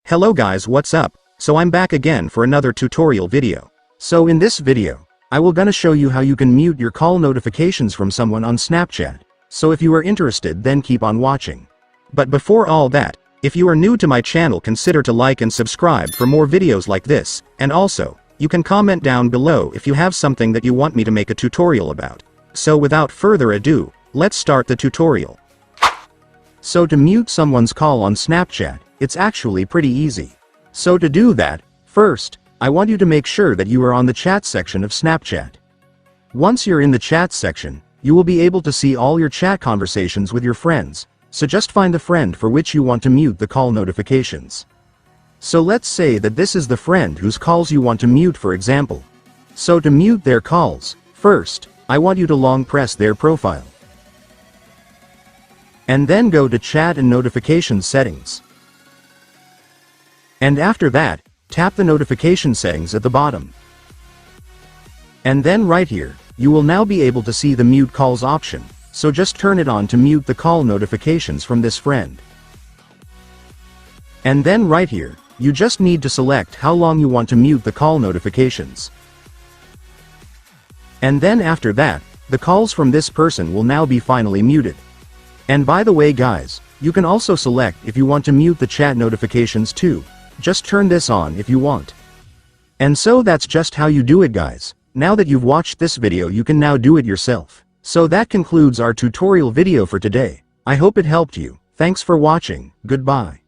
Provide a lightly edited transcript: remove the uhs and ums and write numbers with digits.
Hello guys, what's up? So I'm back again for another tutorial video. So in this video, I will gonna show you how you can mute your call notifications from someone on Snapchat. So if you are interested, then keep on watching. But before all that, if you are new to my channel, consider to like and subscribe for more videos like this, and also, you can comment down below if you have something that you want me to make a tutorial about. So without further ado, let's start the tutorial. So to mute someone's call on Snapchat, it's actually pretty easy. So to do that, first, I want you to make sure that you are on the chat section of Snapchat. Once you're in the chat section, you will be able to see all your chat conversations with your friends, so just find the friend for which you want to mute the call notifications. So let's say that this is the friend whose calls you want to mute, for example. So to mute their calls, first, I want you to long press their profile. And then go to Chat and Notifications Settings. And after that, tap the notification settings at the bottom. And then right here, you will now be able to see the mute calls option, so just turn it on to mute the call notifications from this friend. And then right here, you just need to select how long you want to mute the call notifications. And then after that, the calls from this person will now be finally muted. And by the way guys, you can also select if you want to mute the chat notifications too. Just turn this on if you want. And so that's just how you do it guys. Now that you've watched this video, you can now do it yourself. So that concludes our tutorial video for today. I hope it helped you. Thanks for watching. Goodbye.